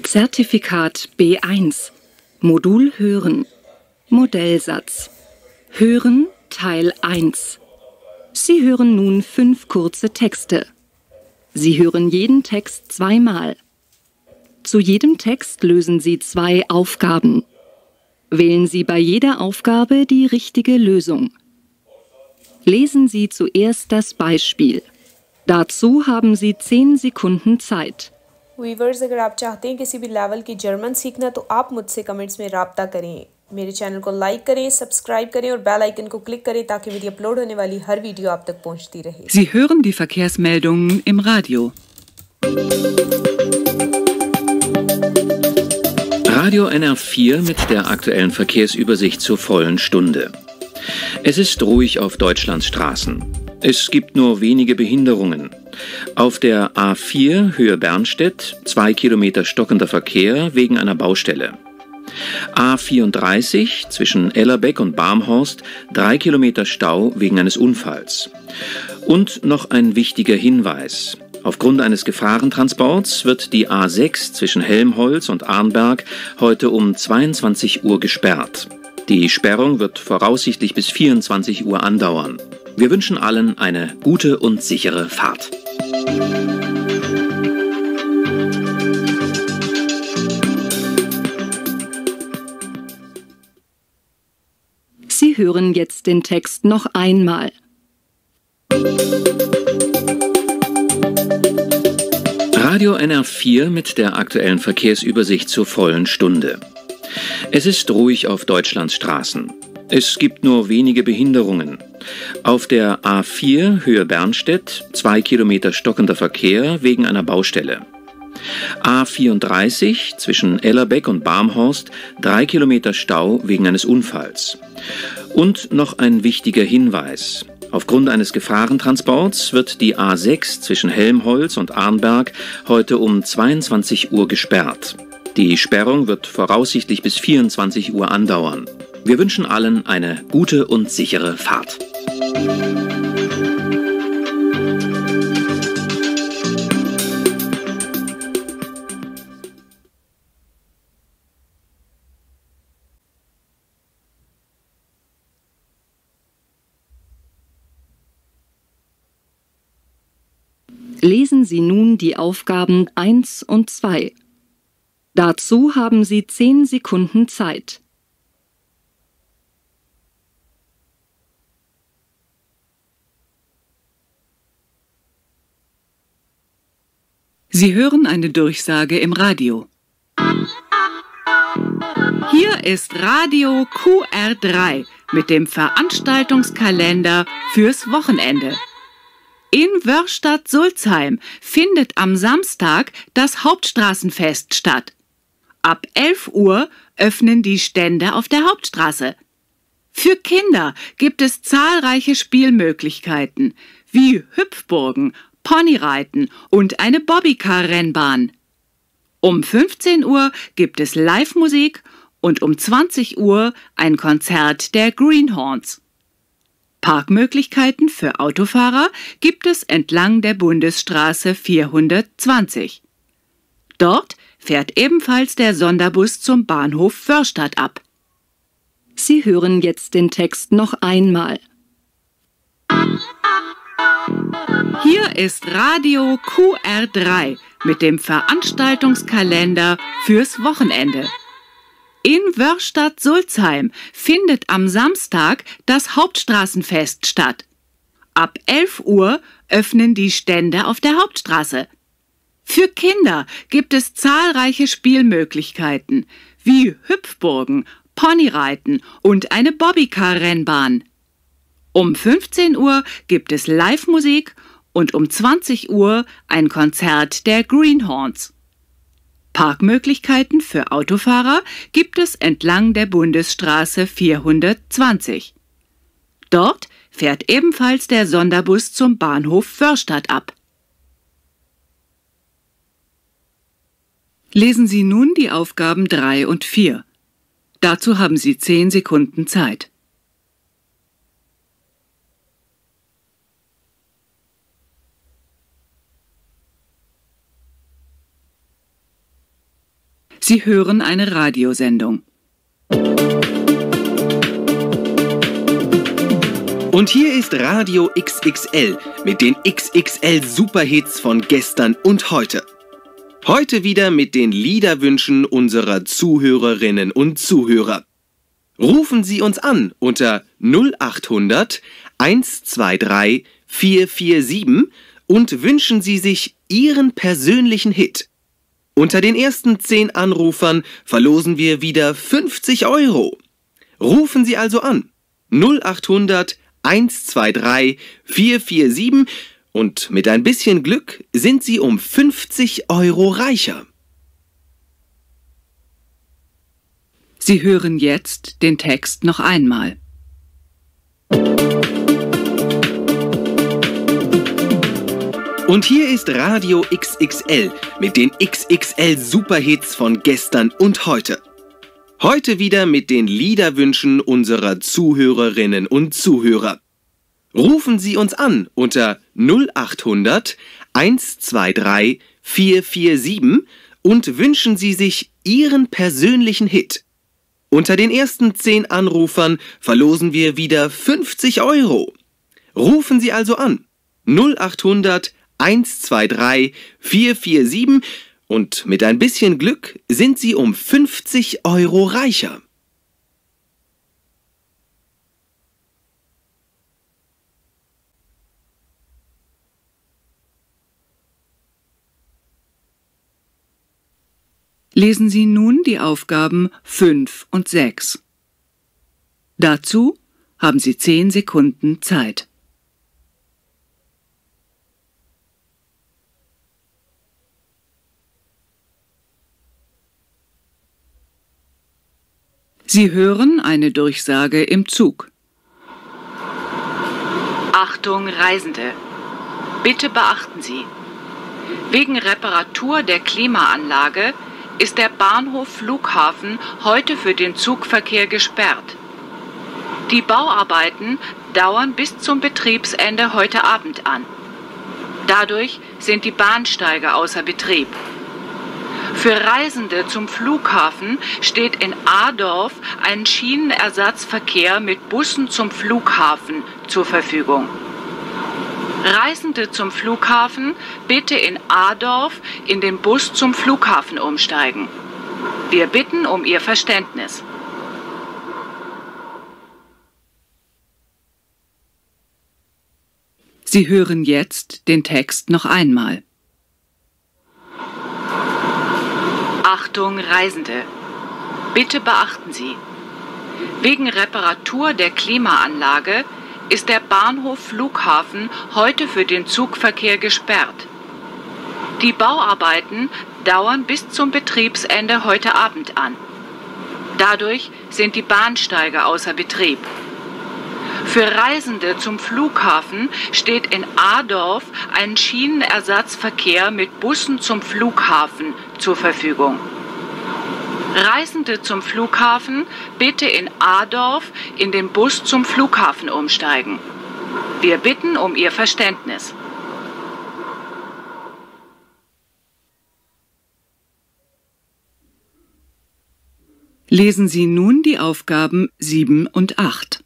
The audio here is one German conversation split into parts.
Zertifikat B1 Modul Hören Modellsatz Hören Teil 1 Sie hören nun 5 kurze Texte. Sie hören jeden Text zweimal. Zu jedem Text lösen Sie 2 Aufgaben. Wählen Sie bei jeder Aufgabe die richtige Lösung. Lesen Sie zuerst das Beispiel. Dazu haben Sie 10 Sekunden Zeit. Viewers, अगर आप चाहते हैं किसी भी लेवल की जर्मन सीखना तो आप मुझसे कमेंट्स में राब्ता करें। मेरे चैनल को लाइक करें, सब्सक्राइब करें और बेल आइकन को क्लिक करें ताकि मेरी अपलोड होने वाली हर वीडियो आप तक पहुंचती रहे। Sie hören die Verkehrsmeldungen im Radio. Radio NR4 mit der aktuellen Verkehrsübersicht zur vollen Stunde. Es ist ruhig auf Deutschlands Straßen. Es gibt nur wenige Behinderungen. Auf der A4 Höhe Bernstedt 2 Kilometer stockender Verkehr wegen einer Baustelle. A34 zwischen Ellerbeck und Barmhorst 3 Kilometer Stau wegen eines Unfalls. Und noch ein wichtiger Hinweis. Aufgrund eines Gefahrentransports wird die A6 zwischen Helmholtz und Arnberg heute um 22 Uhr gesperrt. Die Sperrung wird voraussichtlich bis 24 Uhr andauern. Wir wünschen allen eine gute und sichere Fahrt. Sie hören jetzt den Text noch einmal. Radio NR4 mit der aktuellen Verkehrsübersicht zur vollen Stunde. Es ist ruhig auf Deutschlands Straßen. Es gibt nur wenige Behinderungen. Auf der A4 Höhe Bernstedt 2 Kilometer stockender Verkehr wegen einer Baustelle. A34 zwischen Ellerbeck und Barmhorst 3 Kilometer Stau wegen eines Unfalls. Und noch ein wichtiger Hinweis. Aufgrund eines Gefahrentransports wird die A6 zwischen Helmholtz und Arnberg heute um 22 Uhr gesperrt. Die Sperrung wird voraussichtlich bis 24 Uhr andauern. Wir wünschen allen eine gute und sichere Fahrt. Lesen Sie nun die Aufgaben 1 und 2. Dazu haben Sie 10 Sekunden Zeit. Sie hören eine Durchsage im Radio. Hier ist Radio QR3 mit dem Veranstaltungskalender fürs Wochenende. In Wörrstadt-Sulzheim findet am Samstag das Hauptstraßenfest statt. Ab 11 Uhr öffnen die Stände auf der Hauptstraße. Für Kinder gibt es zahlreiche Spielmöglichkeiten, wie Hüpfburgen, Ponyreiten und eine Bobbycar-Rennbahn. Um 15 Uhr gibt es Live-Musik und um 20 Uhr ein Konzert der Greenhorns. Parkmöglichkeiten für Autofahrer gibt es entlang der Bundesstraße 420. Dort fährt ebenfalls der Sonderbus zum Bahnhof Wörrstadt ab. Sie hören jetzt den Text noch einmal. Hier ist Radio QR3 mit dem Veranstaltungskalender fürs Wochenende. In Wörrstadt-Sulzheim findet am Samstag das Hauptstraßenfest statt. Ab 11 Uhr öffnen die Stände auf der Hauptstraße. Für Kinder gibt es zahlreiche Spielmöglichkeiten, wie Hüpfburgen, Ponyreiten und eine Bobbycar-Rennbahn. Um 15 Uhr gibt es Live-Musik und um 20 Uhr ein Konzert der Greenhorns. Parkmöglichkeiten für Autofahrer gibt es entlang der Bundesstraße 420. Dort fährt ebenfalls der Sonderbus zum Bahnhof Wörrstadt ab. Lesen Sie nun die Aufgaben 3 und 4. Dazu haben Sie 10 Sekunden Zeit. Sie hören eine Radiosendung. Und hier ist Radio XXL mit den XXL Superhits von gestern und heute. Heute wieder mit den Liederwünschen unserer Zuhörerinnen und Zuhörer. Rufen Sie uns an unter 0800 123 447 und wünschen Sie sich Ihren persönlichen Hit. Unter den ersten 10 Anrufern verlosen wir wieder 50 €. Rufen Sie also an 0800 123 447 und mit ein bisschen Glück sind Sie um 50 € reicher. Sie hören jetzt den Text noch einmal. Und hier ist Radio XXL mit den XXL Superhits von gestern und heute. Heute wieder mit den Liederwünschen unserer Zuhörerinnen und Zuhörer. Rufen Sie uns an unter 0800 123 447 und wünschen Sie sich Ihren persönlichen Hit. Unter den ersten 10 Anrufern verlosen wir wieder 50 €. Rufen Sie also an 0800 123 447 und mit ein bisschen Glück sind Sie um 50 € reicher. Lesen Sie nun die Aufgaben 5 und 6. Dazu haben Sie 10 Sekunden Zeit. Sie hören eine Durchsage im Zug. Achtung, Reisende! Bitte beachten Sie: Wegen Reparatur der Klimaanlage ist der Bahnhof Flughafen heute für den Zugverkehr gesperrt. Die Bauarbeiten dauern bis zum Betriebsende heute Abend an. Dadurch sind die Bahnsteige außer Betrieb. Für Reisende zum Flughafen steht in Adorf ein Schienenersatzverkehr mit Bussen zum Flughafen zur Verfügung. Reisende zum Flughafen bitte in Adorf in den Bus zum Flughafen umsteigen. Wir bitten um Ihr Verständnis. Sie hören jetzt den Text noch einmal. Achtung, Reisende! Bitte beachten Sie: Wegen Reparatur der Klimaanlage ist der Bahnhof Flughafen heute für den Zugverkehr gesperrt. Die Bauarbeiten dauern bis zum Betriebsende heute Abend an. Dadurch sind die Bahnsteige außer Betrieb. Für Reisende zum Flughafen steht in Adorf ein Schienenersatzverkehr mit Bussen zum Flughafen zur Verfügung. Reisende zum Flughafen bitte in Adorf in den Bus zum Flughafen umsteigen. Wir bitten um Ihr Verständnis. Lesen Sie nun die Aufgaben 7 und 8.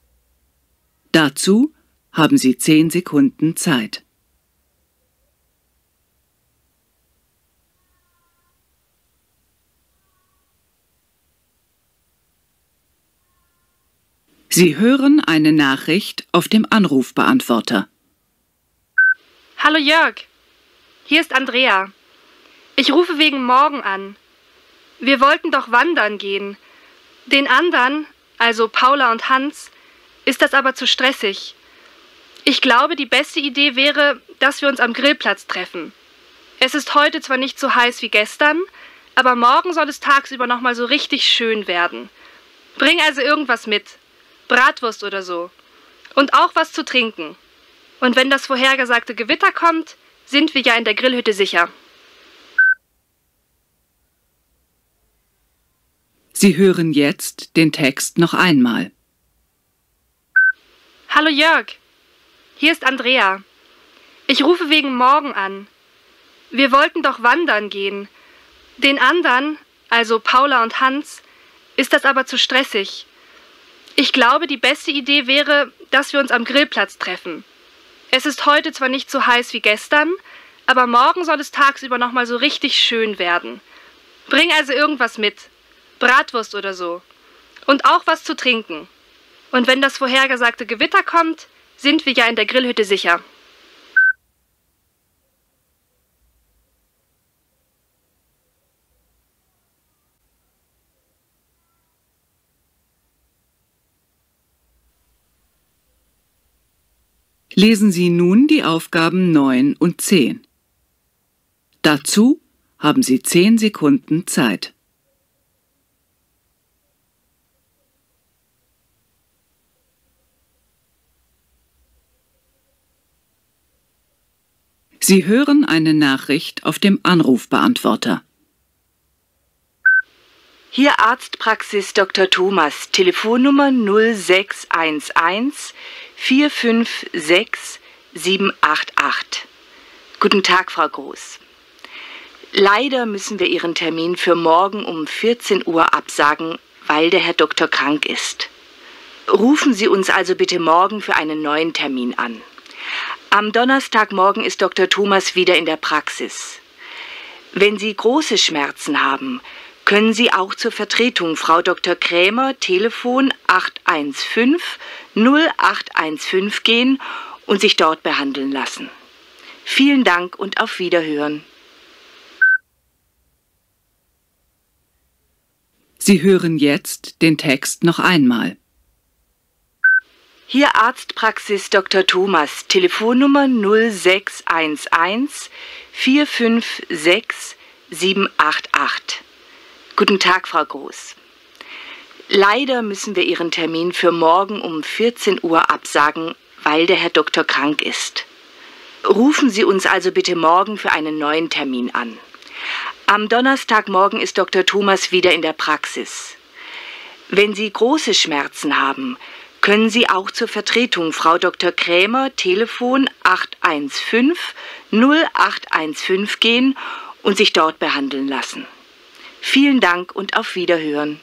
Dazu haben Sie 10 Sekunden Zeit. Sie hören eine Nachricht auf dem Anrufbeantworter. Hallo Jörg, hier ist Andrea. Ich rufe wegen morgen an. Wir wollten doch wandern gehen. Den anderen, also Paula und Hans, ist das aber zu stressig. Ich glaube, die beste Idee wäre, dass wir uns am Grillplatz treffen. Es ist heute zwar nicht so heiß wie gestern, aber morgen soll es tagsüber noch mal so richtig schön werden. Bring also irgendwas mit. Bratwurst oder so. Und auch was zu trinken. Und wenn das vorhergesagte Gewitter kommt, sind wir ja in der Grillhütte sicher. Sie hören jetzt den Text noch einmal. Hallo Jörg, hier ist Andrea. Ich rufe wegen morgen an. Wir wollten doch wandern gehen. Den anderen, also Paula und Hans, ist das aber zu stressig. Ich glaube, die beste Idee wäre, dass wir uns am Grillplatz treffen. Es ist heute zwar nicht so heiß wie gestern, aber morgen soll es tagsüber noch mal so richtig schön werden. Bring also irgendwas mit. Bratwurst oder so. Und auch was zu trinken. Und wenn das vorhergesagte Gewitter kommt, sind wir ja in der Grillhütte sicher. Lesen Sie nun die Aufgaben 9 und 10. Dazu haben Sie 10 Sekunden Zeit. Sie hören eine Nachricht auf dem Anrufbeantworter. Hier Arztpraxis Dr. Thomas, Telefonnummer 0611 456 788. Guten Tag, Frau Groß. Leider müssen wir Ihren Termin für morgen um 14 Uhr absagen, weil der Herr Doktor krank ist. Rufen Sie uns also bitte morgen für einen neuen Termin an. Am Donnerstagmorgen ist Dr. Thomas wieder in der Praxis. Wenn Sie große Schmerzen haben, können Sie auch zur Vertretung Frau Dr. Krämer, Telefon 815 0815 gehen und sich dort behandeln lassen. Vielen Dank und auf Wiederhören. Sie hören jetzt den Text noch einmal. Hier Arztpraxis Dr. Thomas, Telefonnummer 0611 456 788. Guten Tag, Frau Groß. Leider müssen wir Ihren Termin für morgen um 14 Uhr absagen, weil der Herr Doktor krank ist. Rufen Sie uns also bitte morgen für einen neuen Termin an. Am Donnerstagmorgen ist Dr. Thomas wieder in der Praxis. Wenn Sie große Schmerzen haben, können Sie auch zur Vertretung Frau Dr. Krämer, Telefon 815 0815 gehen und sich dort behandeln lassen. Vielen Dank und auf Wiederhören.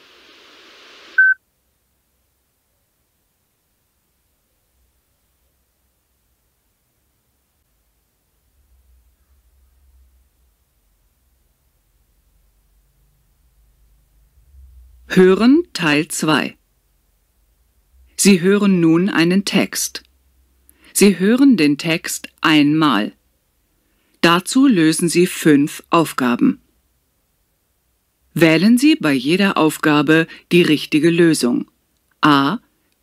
Hören Teil 2. Sie hören nun einen Text. Sie hören den Text einmal. Dazu lösen Sie 5 Aufgaben. Wählen Sie bei jeder Aufgabe die richtige Lösung. A,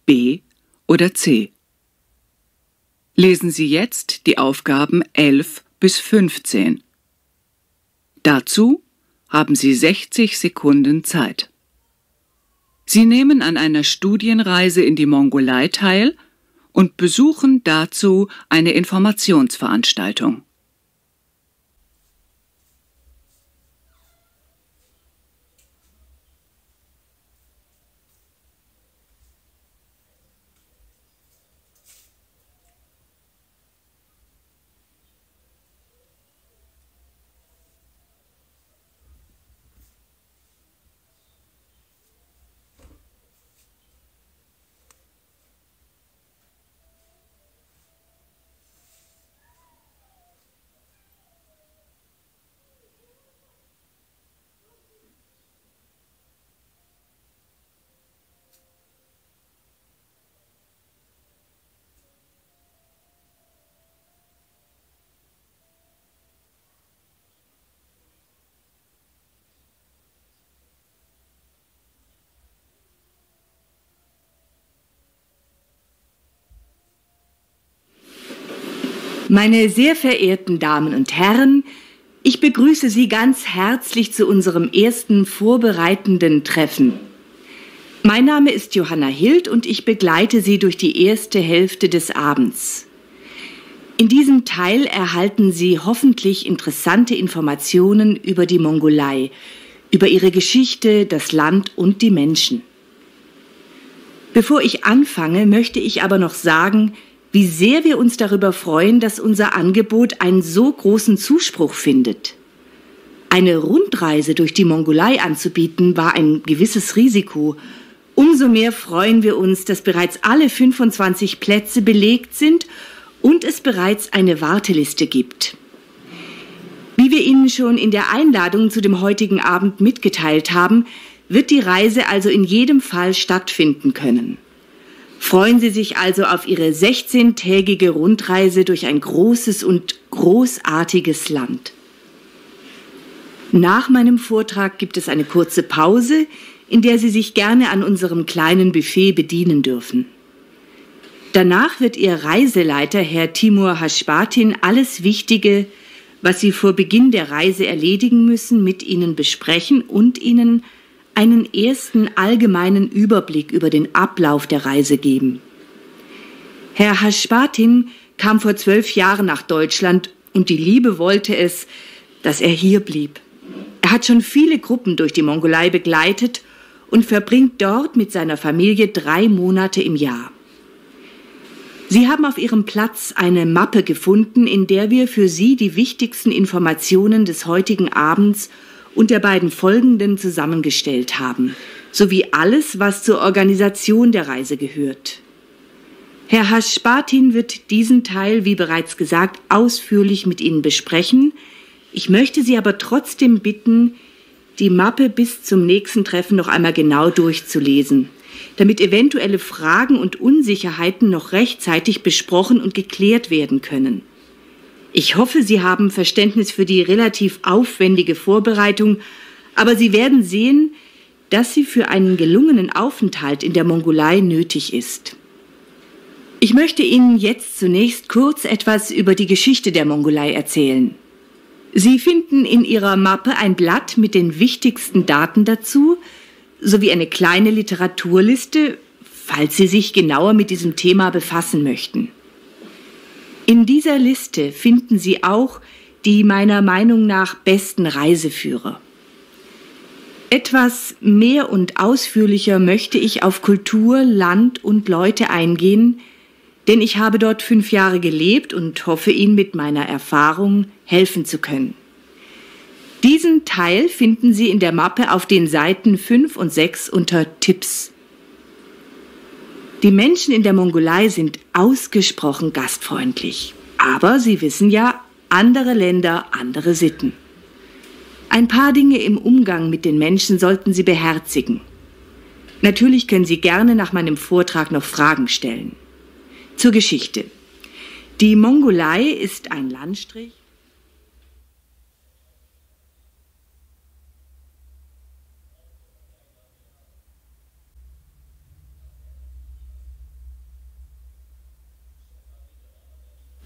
B oder C. Lesen Sie jetzt die Aufgaben 11 bis 15. Dazu haben Sie 60 Sekunden Zeit. Sie nehmen an einer Studienreise in die Mongolei teil und besuchen dazu eine Informationsveranstaltung. Meine sehr verehrten Damen und Herren, ich begrüße Sie ganz herzlich zu unserem ersten vorbereitenden Treffen. Mein Name ist Johanna Hild und ich begleite Sie durch die erste Hälfte des Abends. In diesem Teil erhalten Sie hoffentlich interessante Informationen über die Mongolei, über ihre Geschichte, das Land und die Menschen. Bevor ich anfange, möchte ich aber noch sagen, wie sehr wir uns darüber freuen, dass unser Angebot einen so großen Zuspruch findet. Eine Rundreise durch die Mongolei anzubieten, war ein gewisses Risiko. Umso mehr freuen wir uns, dass bereits alle 25 Plätze belegt sind und es bereits eine Warteliste gibt. Wie wir Ihnen schon in der Einladung zu dem heutigen Abend mitgeteilt haben, wird die Reise also in jedem Fall stattfinden können. Freuen Sie sich also auf Ihre 16-tägige Rundreise durch ein großes und großartiges Land. Nach meinem Vortrag gibt es eine kurze Pause, in der Sie sich gerne an unserem kleinen Buffet bedienen dürfen. Danach wird Ihr Reiseleiter, Herr Timur Hashbatin, alles Wichtige, was Sie vor Beginn der Reise erledigen müssen, mit Ihnen besprechen und Ihnen einen ersten allgemeinen Überblick über den Ablauf der Reise geben. Herr Hashbatin kam vor 12 Jahren nach Deutschland und die Liebe wollte es, dass er hier blieb. Er hat schon viele Gruppen durch die Mongolei begleitet und verbringt dort mit seiner Familie 3 Monate im Jahr. Sie haben auf Ihrem Platz eine Mappe gefunden, in der wir für Sie die wichtigsten Informationen des heutigen Abends und der beiden folgenden zusammengestellt haben, sowie alles, was zur Organisation der Reise gehört. Herr Hashbatin wird diesen Teil, wie bereits gesagt, ausführlich mit Ihnen besprechen. Ich möchte Sie aber trotzdem bitten, die Mappe bis zum nächsten Treffen noch einmal genau durchzulesen, damit eventuelle Fragen und Unsicherheiten noch rechtzeitig besprochen und geklärt werden können. Ich hoffe, Sie haben Verständnis für die relativ aufwendige Vorbereitung, aber Sie werden sehen, dass sie für einen gelungenen Aufenthalt in der Mongolei nötig ist. Ich möchte Ihnen jetzt zunächst kurz etwas über die Geschichte der Mongolei erzählen. Sie finden in Ihrer Mappe ein Blatt mit den wichtigsten Daten dazu, sowie eine kleine Literaturliste, falls Sie sich genauer mit diesem Thema befassen möchten. In dieser Liste finden Sie auch die meiner Meinung nach besten Reiseführer. Etwas mehr und ausführlicher möchte ich auf Kultur, Land und Leute eingehen, denn ich habe dort 5 Jahre gelebt und hoffe, Ihnen mit meiner Erfahrung helfen zu können. Diesen Teil finden Sie in der Mappe auf den Seiten 5 und 6 unter Tipps. Die Menschen in der Mongolei sind ausgesprochen gastfreundlich. Aber Sie wissen ja, andere Länder, andere Sitten. Ein paar Dinge im Umgang mit den Menschen sollten Sie beherzigen. Natürlich können Sie gerne nach meinem Vortrag noch Fragen stellen. Zur Geschichte. Die Mongolei ist ein Landstrich.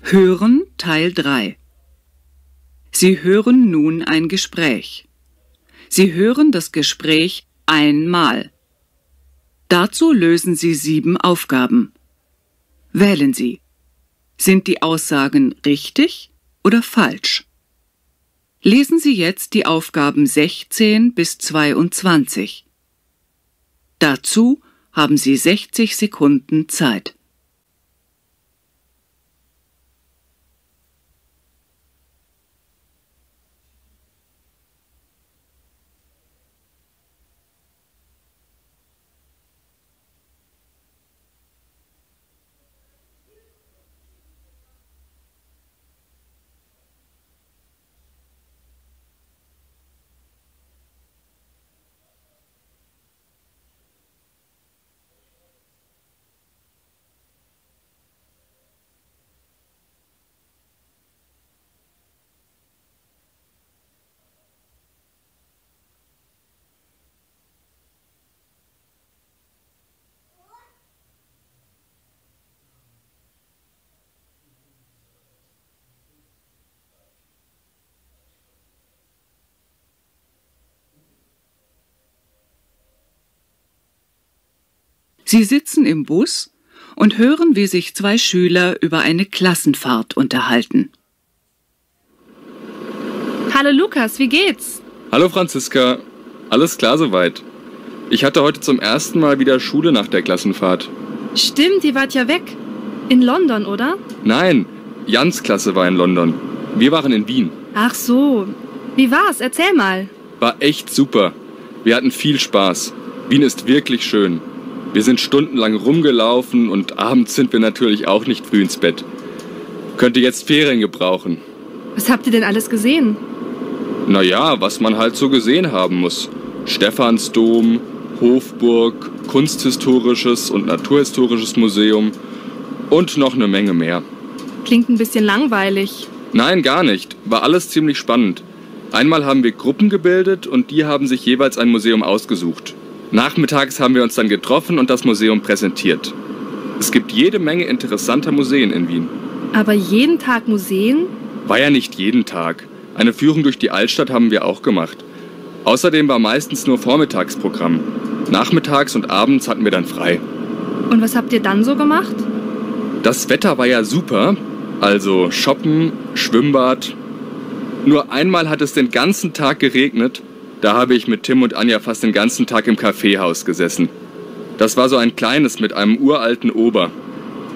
Hören Teil 3. Sie hören nun ein Gespräch. Sie hören das Gespräch einmal. Dazu lösen Sie 7 Aufgaben. Wählen Sie. Sind die Aussagen richtig oder falsch? Lesen Sie jetzt die Aufgaben 16 bis 22. Dazu haben Sie 60 Sekunden Zeit. Sie sitzen im Bus und hören, wie sich 2 Schüler über eine Klassenfahrt unterhalten. Hallo Lukas, wie geht's? Hallo Franziska, alles klar soweit. Ich hatte heute zum ersten Mal wieder Schule nach der Klassenfahrt. Stimmt, ihr wart ja weg. In London, oder? Nein, Jans Klasse war in London. Wir waren in Wien. Ach so. Wie war's? Erzähl mal. War echt super. Wir hatten viel Spaß. Wien ist wirklich schön. Wir sind stundenlang rumgelaufen und abends sind wir natürlich auch nicht früh ins Bett. Könnte jetzt Ferien gebrauchen. Was habt ihr denn alles gesehen? Naja, was man halt so gesehen haben muss. Stephansdom, Hofburg, Kunsthistorisches und Naturhistorisches Museum und noch eine Menge mehr. Klingt ein bisschen langweilig. Nein, gar nicht. War alles ziemlich spannend. Einmal haben wir Gruppen gebildet und die haben sich jeweils ein Museum ausgesucht. Nachmittags haben wir uns dann getroffen und das Museum präsentiert. Es gibt jede Menge interessanter Museen in Wien. Aber jeden Tag Museen? War ja nicht jeden Tag. Eine Führung durch die Altstadt haben wir auch gemacht. Außerdem war meistens nur Vormittagsprogramm. Nachmittags und abends hatten wir dann frei. Und was habt ihr dann so gemacht? Das Wetter war ja super. Also shoppen, Schwimmbad. Nur einmal hat es den ganzen Tag geregnet. Da habe ich mit Tim und Anja fast den ganzen Tag im Kaffeehaus gesessen. Das war so ein kleines mit einem uralten Ober.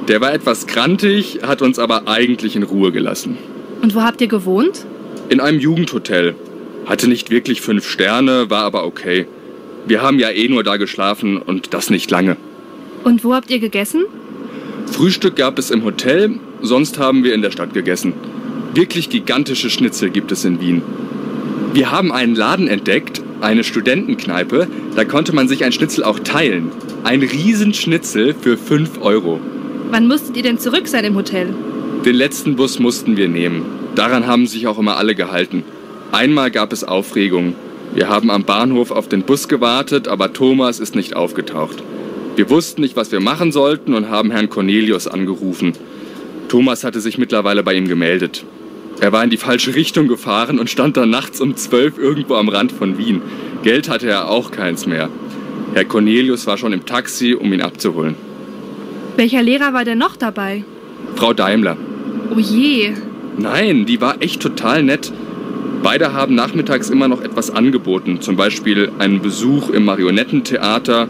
Der war etwas krantig, hat uns aber eigentlich in Ruhe gelassen. Und wo habt ihr gewohnt? In einem Jugendhotel. Hatte nicht wirklich 5 Sterne, war aber okay. Wir haben ja eh nur da geschlafen und das nicht lange. Und wo habt ihr gegessen? Frühstück gab es im Hotel, sonst haben wir in der Stadt gegessen. Wirklich gigantische Schnitzel gibt es in Wien. Wir haben einen Laden entdeckt, eine Studentenkneipe, da konnte man sich ein Schnitzel auch teilen. Ein Riesenschnitzel für 5 €. Wann musstet ihr denn zurück sein im Hotel? Den letzten Bus mussten wir nehmen. Daran haben sich auch immer alle gehalten. Einmal gab es Aufregung. Wir haben am Bahnhof auf den Bus gewartet, aber Thomas ist nicht aufgetaucht. Wir wussten nicht, was wir machen sollten und haben Herrn Cornelius angerufen. Thomas hatte sich mittlerweile bei ihm gemeldet. Er war in die falsche Richtung gefahren und stand dann nachts um 12 irgendwo am Rand von Wien. Geld hatte er auch keins mehr. Herr Cornelius war schon im Taxi, um ihn abzuholen. Welcher Lehrer war denn noch dabei? Frau Daimler. Oh je. Nein, die war echt total nett. Beide haben nachmittags immer noch etwas angeboten, zum Beispiel einen Besuch im Marionettentheater.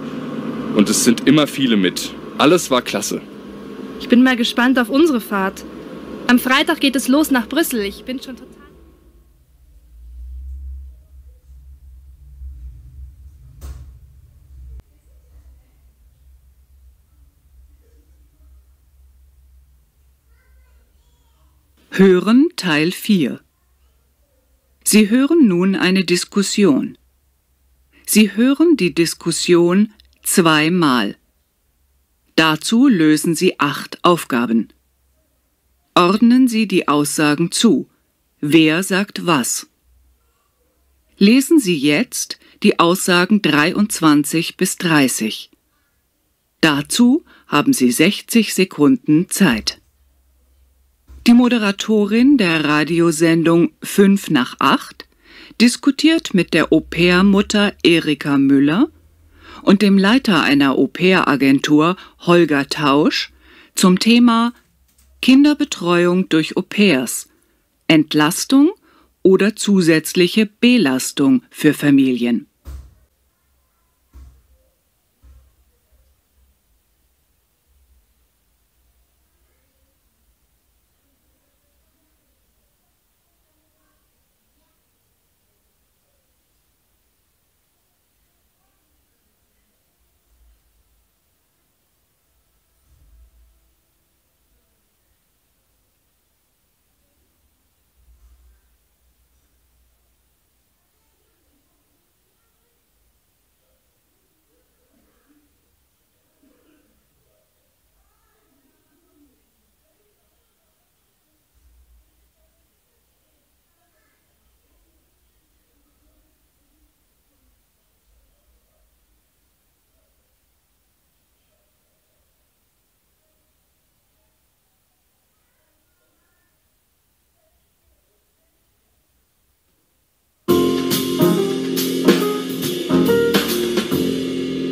Und es sind immer viele mit. Alles war klasse. Ich bin mal gespannt auf unsere Fahrt. Am Freitag geht es los nach Brüssel. Ich bin schon total... Hören Teil 4. Sie hören nun eine Diskussion. Sie hören die Diskussion 2-mal. Dazu lösen Sie 8 Aufgaben. Ordnen Sie die Aussagen zu. Wer sagt was? Lesen Sie jetzt die Aussagen 23 bis 30. Dazu haben Sie 60 Sekunden Zeit. Die Moderatorin der Radiosendung 5 nach 8 diskutiert mit der Au-pair-Mutter Erika Müller und dem Leiter einer Au-pair-Agentur Holger Tausch zum Thema Kinderbetreuung durch Au-pairs, Entlastung oder zusätzliche Belastung für Familien.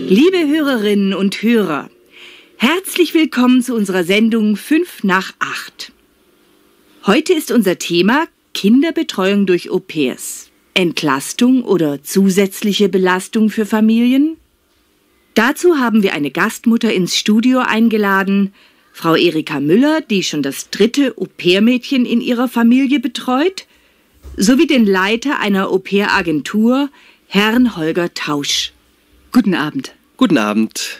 Liebe Hörerinnen und Hörer, herzlich willkommen zu unserer Sendung 5 nach 8. Heute ist unser Thema Kinderbetreuung durch Au-pairs. Entlastung oder zusätzliche Belastung für Familien? Dazu haben wir eine Gastmutter ins Studio eingeladen, Frau Erika Müller, die schon das 3. Au-pair-Mädchen in ihrer Familie betreut, sowie den Leiter einer Au-pair-Agentur, Herrn Holger Tausch. Guten Abend. Guten Abend.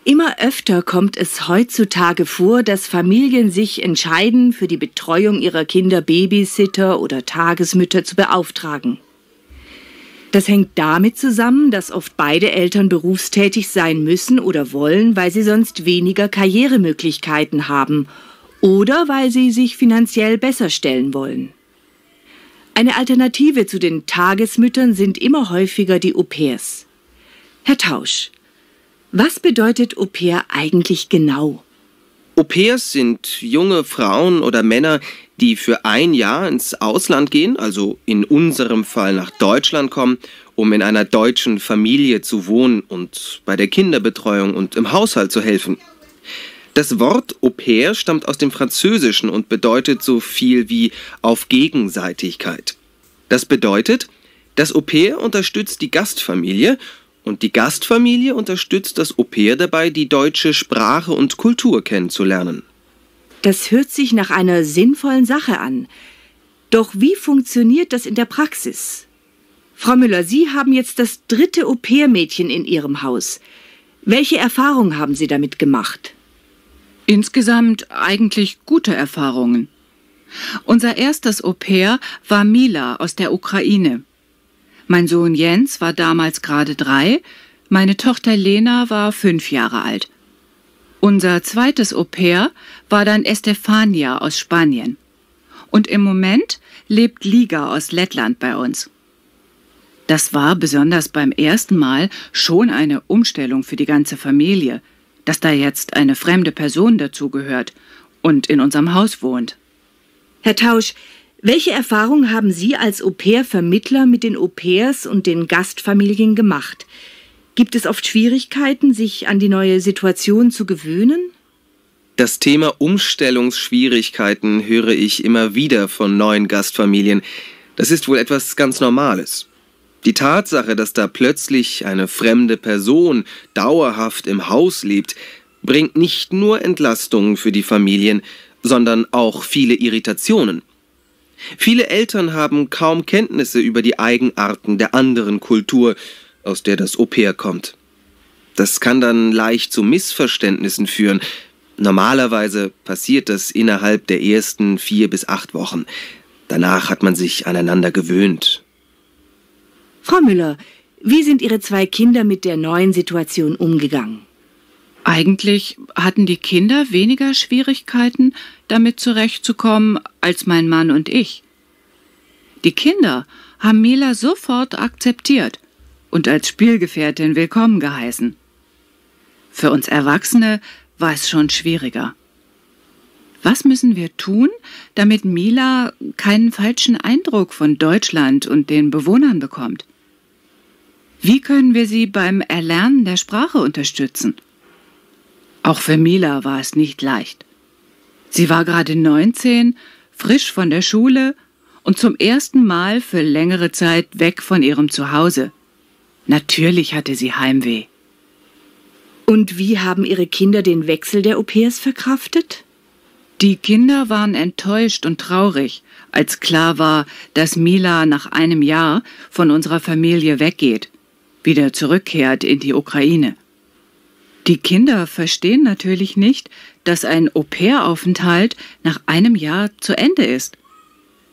Immer öfter kommt es heutzutage vor, dass Familien sich entscheiden, für die Betreuung ihrer Kinder Babysitter oder Tagesmütter zu beauftragen. Das hängt damit zusammen, dass oft beide Eltern berufstätig sein müssen oder wollen, weil sie sonst weniger Karrieremöglichkeiten haben oder weil sie sich finanziell besser stellen wollen. Eine Alternative zu den Tagesmüttern sind immer häufiger die Au-pairs. Herr Tausch, was bedeutet Au-pair eigentlich genau? Au-pairs sind junge Frauen oder Männer, die für ein Jahr ins Ausland gehen, also in unserem Fall nach Deutschland kommen, um in einer deutschen Familie zu wohnen und bei der Kinderbetreuung und im Haushalt zu helfen. Das Wort Au-pair stammt aus dem Französischen und bedeutet so viel wie auf Gegenseitigkeit. Das bedeutet, das Au-pair unterstützt die Gastfamilie und die Gastfamilie unterstützt das Au-pair dabei, die deutsche Sprache und Kultur kennenzulernen. Das hört sich nach einer sinnvollen Sache an. Doch wie funktioniert das in der Praxis? Frau Müller, Sie haben jetzt das 3. Au-pair-Mädchen in Ihrem Haus. Welche Erfahrungen haben Sie damit gemacht? Insgesamt eigentlich gute Erfahrungen. Unser erstes Au-pair war Mila aus der Ukraine. Mein Sohn Jens war damals gerade 3, meine Tochter Lena war 5 Jahre alt. Unser zweites Au-pair war dann Estefania aus Spanien. Und im Moment lebt Liga aus Lettland bei uns. Das war besonders beim ersten Mal schon eine Umstellung für die ganze Familie, dass da jetzt eine fremde Person dazugehört und in unserem Haus wohnt. Herr Tausch, welche Erfahrungen haben Sie als Au-pair-Vermittler mit den Au-pairs und den Gastfamilien gemacht? Gibt es oft Schwierigkeiten, sich an die neue Situation zu gewöhnen? Das Thema Umstellungsschwierigkeiten höre ich immer wieder von neuen Gastfamilien. Das ist wohl etwas ganz Normales. Die Tatsache, dass da plötzlich eine fremde Person dauerhaft im Haus lebt, bringt nicht nur Entlastungen für die Familien, sondern auch viele Irritationen. Viele Eltern haben kaum Kenntnisse über die Eigenarten der anderen Kultur, aus der das Au-pair kommt. Das kann dann leicht zu Missverständnissen führen. Normalerweise passiert das innerhalb der ersten 4 bis 8 Wochen. Danach hat man sich aneinander gewöhnt. Frau Müller, wie sind Ihre 2 Kinder mit der neuen Situation umgegangen? Eigentlich hatten die Kinder weniger Schwierigkeiten, damit zurechtzukommen, als mein Mann und ich. Die Kinder haben Mila sofort akzeptiert und als Spielgefährtin willkommen geheißen. Für uns Erwachsene war es schon schwieriger. Was müssen wir tun, damit Mila keinen falschen Eindruck von Deutschland und den Bewohnern bekommt? Wie können wir sie beim Erlernen der Sprache unterstützen? Auch für Mila war es nicht leicht. Sie war gerade 19, frisch von der Schule und zum ersten Mal für längere Zeit weg von ihrem Zuhause. Natürlich hatte sie Heimweh. Und wie haben Ihre Kinder den Wechsel der Au-pairs verkraftet? Die Kinder waren enttäuscht und traurig, als klar war, dass Mila nach einem Jahr von unserer Familie weggeht, wieder zurückkehrt in die Ukraine. Die Kinder verstehen natürlich nicht, dass ein Au-pair-Aufenthalt nach einem Jahr zu Ende ist.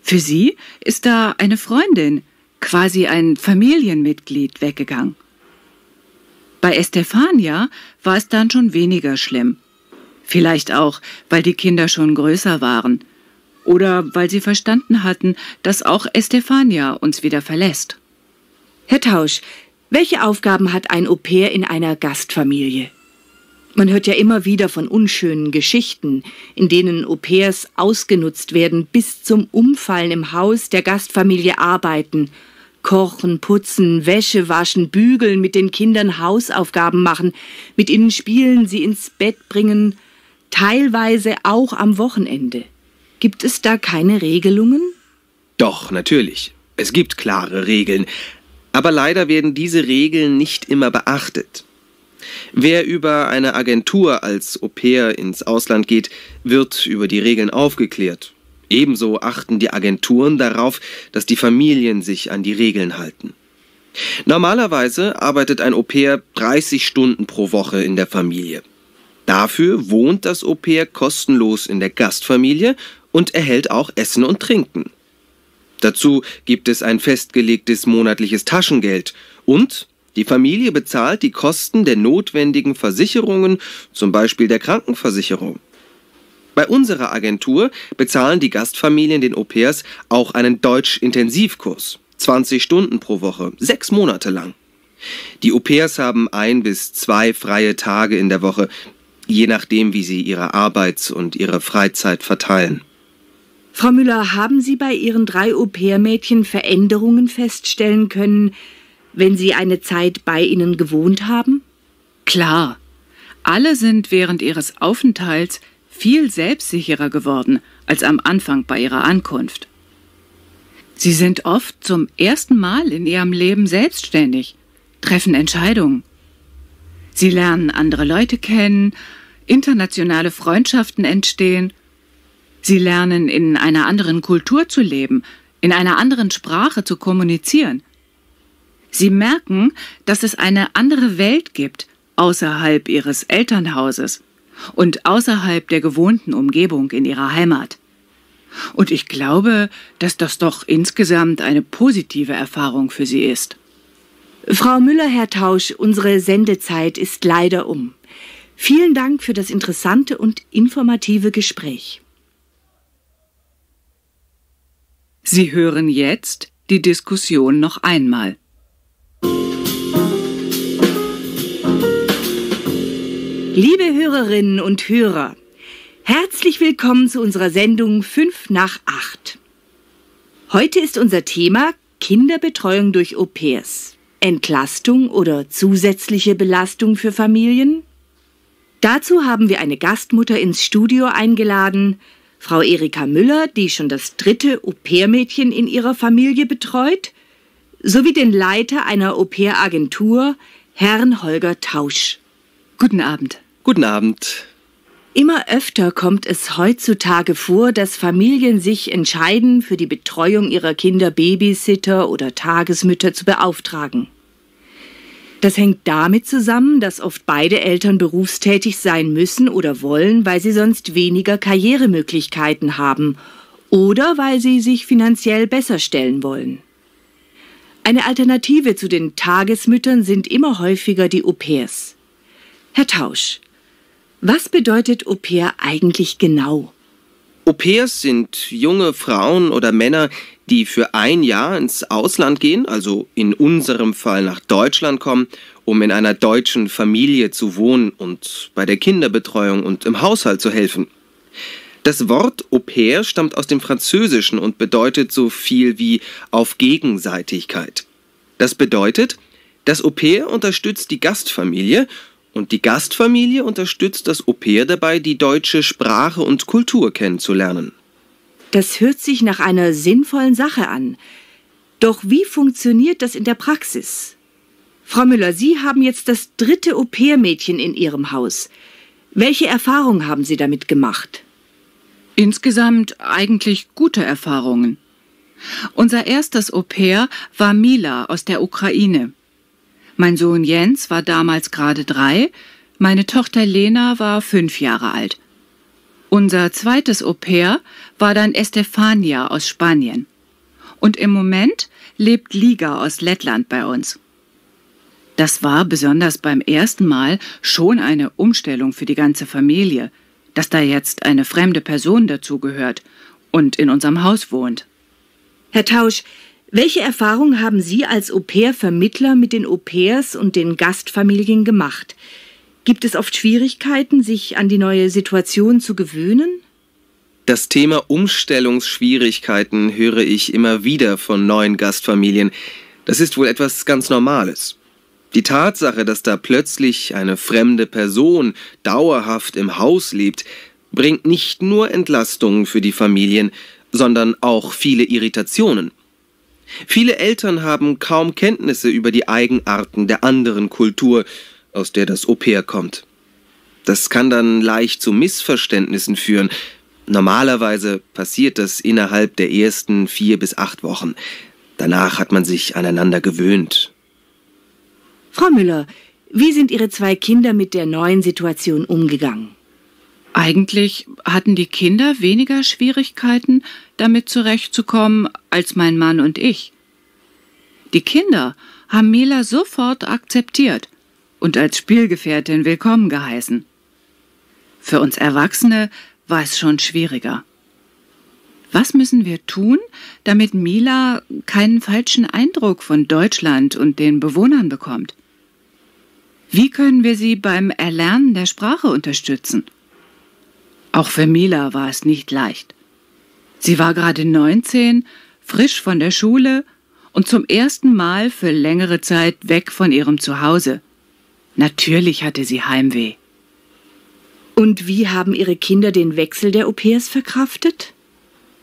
Für sie ist da eine Freundin, quasi ein Familienmitglied, weggegangen. Bei Estefania war es dann schon weniger schlimm. Vielleicht auch, weil die Kinder schon größer waren. Oder weil sie verstanden hatten, dass auch Estefania uns wieder verlässt. Herr Tausch, welche Aufgaben hat ein Au-pair in einer Gastfamilie? Man hört ja immer wieder von unschönen Geschichten, in denen Au-pairs ausgenutzt werden, bis zum Umfallen im Haus der Gastfamilie arbeiten, kochen, putzen, Wäsche waschen, bügeln, mit den Kindern Hausaufgaben machen, mit ihnen spielen, sie ins Bett bringen, teilweise auch am Wochenende. Gibt es da keine Regelungen? Doch, natürlich. Es gibt klare Regeln. Aber leider werden diese Regeln nicht immer beachtet. Wer über eine Agentur als Au-pair ins Ausland geht, wird über die Regeln aufgeklärt. Ebenso achten die Agenturen darauf, dass die Familien sich an die Regeln halten. Normalerweise arbeitet ein Au-pair 30 Stunden pro Woche in der Familie. Dafür wohnt das Au-pair kostenlos in der Gastfamilie und erhält auch Essen und Trinken. Dazu gibt es ein festgelegtes monatliches Taschengeld und die Familie bezahlt die Kosten der notwendigen Versicherungen, zum Beispiel der Krankenversicherung. Bei unserer Agentur bezahlen die Gastfamilien den Au-pairs auch einen Deutsch-Intensivkurs. 20 Stunden pro Woche, 6 Monate lang. Die Au-pairs haben 1 bis 2 freie Tage in der Woche, je nachdem, wie sie ihre Arbeit und ihre Freizeit verteilen. Frau Müller, haben Sie bei Ihren 3 Au-pair-Mädchen Veränderungen feststellen können, wenn sie eine Zeit bei Ihnen gewohnt haben? Klar. Alle sind während ihres Aufenthalts viel selbstsicherer geworden als am Anfang bei ihrer Ankunft. Sie sind oft zum ersten Mal in ihrem Leben selbstständig, treffen Entscheidungen. Sie lernen andere Leute kennen, internationale Freundschaften entstehen. Sie lernen, in einer anderen Kultur zu leben, in einer anderen Sprache zu kommunizieren. Sie merken, dass es eine andere Welt gibt, außerhalb ihres Elternhauses und außerhalb der gewohnten Umgebung in ihrer Heimat. Und ich glaube, dass das doch insgesamt eine positive Erfahrung für sie ist. Frau Müller, Herr Tausch, unsere Sendezeit ist leider um. Vielen Dank für das interessante und informative Gespräch. Sie hören jetzt die Diskussion noch einmal. Liebe Hörerinnen und Hörer, herzlich willkommen zu unserer Sendung 5 nach 8. Heute ist unser Thema Kinderbetreuung durch Au-pairs. Entlastung oder zusätzliche Belastung für Familien? Dazu haben wir eine Gastmutter ins Studio eingeladen, Frau Erika Müller, die schon das 3. Au-pair-Mädchen in ihrer Familie betreut, sowie den Leiter einer Au-pair-Agentur, Herrn Holger Tausch. Guten Abend. Guten Abend. Immer öfter kommt es heutzutage vor, dass Familien sich entscheiden, für die Betreuung ihrer Kinder Babysitter oder Tagesmütter zu beauftragen. Das hängt damit zusammen, dass oft beide Eltern berufstätig sein müssen oder wollen, weil sie sonst weniger Karrieremöglichkeiten haben oder weil sie sich finanziell besser stellen wollen. Eine Alternative zu den Tagesmüttern sind immer häufiger die Au-pairs. Herr Tausch, was bedeutet Au-pair eigentlich genau? Au-pairs sind junge Frauen oder Männer, die für 1 Jahr ins Ausland gehen, also in unserem Fall nach Deutschland kommen, um in einer deutschen Familie zu wohnen und bei der Kinderbetreuung und im Haushalt zu helfen. Das Wort Au-pair stammt aus dem Französischen und bedeutet so viel wie auf Gegenseitigkeit. Das bedeutet, das Au-pair unterstützt die Gastfamilie und die Gastfamilie unterstützt das Au-pair dabei, die deutsche Sprache und Kultur kennenzulernen. Das hört sich nach einer sinnvollen Sache an. Doch wie funktioniert das in der Praxis? Frau Müller, Sie haben jetzt das 3. Au-pair-Mädchen in Ihrem Haus. Welche Erfahrungen haben Sie damit gemacht? Insgesamt eigentlich gute Erfahrungen. Unser erstes Au-pair war Mila aus der Ukraine. Mein Sohn Jens war damals gerade 3, meine Tochter Lena war 5 Jahre alt. Unser zweites Au-pair war dann Estefania aus Spanien. Und im Moment lebt Liga aus Lettland bei uns. Das war besonders beim ersten Mal schon eine Umstellung für die ganze Familie, dass da jetzt eine fremde Person dazugehört und in unserem Haus wohnt. Herr Tausch, welche Erfahrungen haben Sie als Au-pair-Vermittler mit den Au-pairs und den Gastfamilien gemacht? Gibt es oft Schwierigkeiten, sich an die neue Situation zu gewöhnen? Das Thema Umstellungsschwierigkeiten höre ich immer wieder von neuen Gastfamilien. Das ist wohl etwas ganz Normales. Die Tatsache, dass da plötzlich eine fremde Person dauerhaft im Haus lebt, bringt nicht nur Entlastungen für die Familien, sondern auch viele Irritationen. Viele Eltern haben kaum Kenntnisse über die Eigenarten der anderen Kultur, aus der das Au-pair kommt. Das kann dann leicht zu Missverständnissen führen. Normalerweise passiert das innerhalb der ersten 4 bis 8 Wochen. Danach hat man sich aneinander gewöhnt. Frau Müller, wie sind Ihre 2 Kinder mit der neuen Situation umgegangen? Eigentlich hatten die Kinder weniger Schwierigkeiten, damit zurechtzukommen, als mein Mann und ich. Die Kinder haben Mila sofort akzeptiert und als Spielgefährtin willkommen geheißen. Für uns Erwachsene war es schon schwieriger. Was müssen wir tun, damit Mila keinen falschen Eindruck von Deutschland und den Bewohnern bekommt? Wie können wir sie beim Erlernen der Sprache unterstützen? Auch für Mila war es nicht leicht. Sie war gerade 19, frisch von der Schule und zum ersten Mal für längere Zeit weg von ihrem Zuhause. Natürlich hatte sie Heimweh. Und wie haben Ihre Kinder den Wechsel der Au-pairs verkraftet?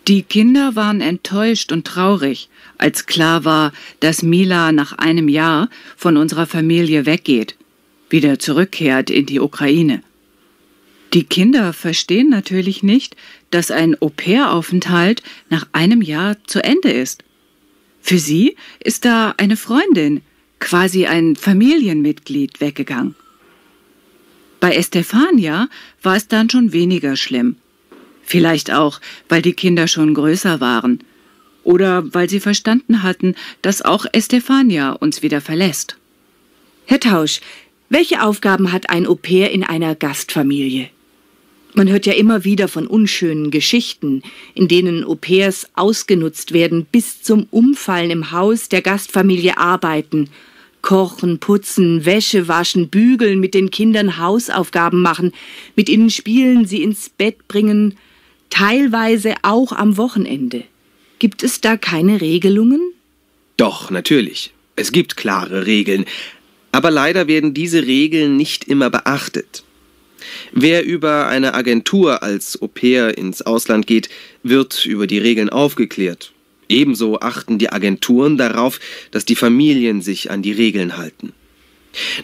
Die Kinder waren enttäuscht und traurig, als klar war, dass Mila nach einem Jahr von unserer Familie weggeht, wieder zurückkehrt in die Ukraine. Die Kinder verstehen natürlich nicht, dass ein Au-pair-Aufenthalt nach einem Jahr zu Ende ist. Für sie ist da eine Freundin, quasi ein Familienmitglied, weggegangen. Bei Estefania war es dann schon weniger schlimm. Vielleicht auch, weil die Kinder schon größer waren. Oder weil sie verstanden hatten, dass auch Estefania uns wieder verlässt. Herr Tausch, welche Aufgaben hat ein Au-pair in einer Gastfamilie? Man hört ja immer wieder von unschönen Geschichten, in denen Au-pairs ausgenutzt werden, bis zum Umfallen im Haus der Gastfamilie arbeiten, kochen, putzen, Wäsche waschen, bügeln, mit den Kindern Hausaufgaben machen, mit ihnen spielen, sie ins Bett bringen, teilweise auch am Wochenende. Gibt es da keine Regelungen? Doch, natürlich. Es gibt klare Regeln. Aber leider werden diese Regeln nicht immer beachtet. Wer über eine Agentur als Au-pair ins Ausland geht, wird über die Regeln aufgeklärt. Ebenso achten die Agenturen darauf, dass die Familien sich an die Regeln halten.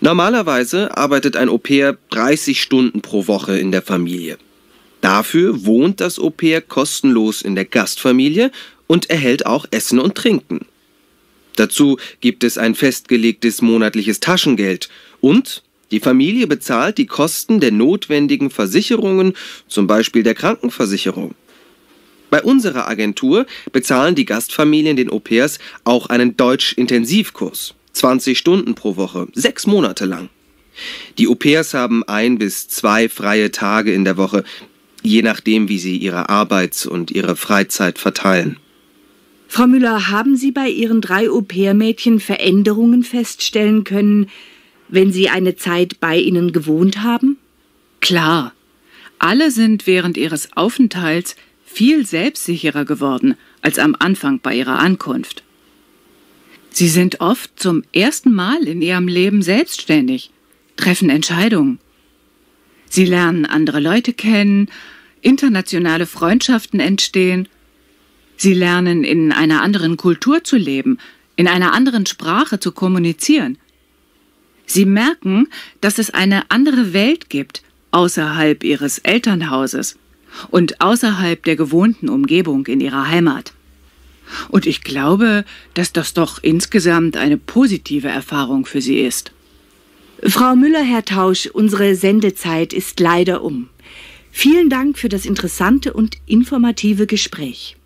Normalerweise arbeitet ein Au-pair 30 Stunden pro Woche in der Familie. Dafür wohnt das Au-pair kostenlos in der Gastfamilie und erhält auch Essen und Trinken. Dazu gibt es ein festgelegtes monatliches Taschengeld und die Familie bezahlt die Kosten der notwendigen Versicherungen, zum Beispiel der Krankenversicherung. Bei unserer Agentur bezahlen die Gastfamilien den Au-pairs auch einen Deutsch-Intensivkurs. 20 Stunden pro Woche, 6 Monate lang. Die Au-pairs haben 1 bis 2 freie Tage in der Woche, je nachdem, wie sie ihre Arbeit und ihre Freizeit verteilen. Frau Müller, haben Sie bei Ihren 3 Au-pair-Mädchen Veränderungen feststellen können, wenn sie eine Zeit bei Ihnen gewohnt haben? Klar. Alle sind während ihres Aufenthalts viel selbstsicherer geworden als am Anfang bei ihrer Ankunft. Sie sind oft zum ersten Mal in ihrem Leben selbstständig, treffen Entscheidungen. Sie lernen andere Leute kennen, internationale Freundschaften entstehen. Sie lernen, in einer anderen Kultur zu leben, in einer anderen Sprache zu kommunizieren. Sie merken, dass es eine andere Welt gibt, außerhalb ihres Elternhauses und außerhalb der gewohnten Umgebung in ihrer Heimat. Und ich glaube, dass das doch insgesamt eine positive Erfahrung für sie ist. Frau Müller, Herr Tausch, unsere Sendezeit ist leider um. Vielen Dank für das interessante und informative Gespräch.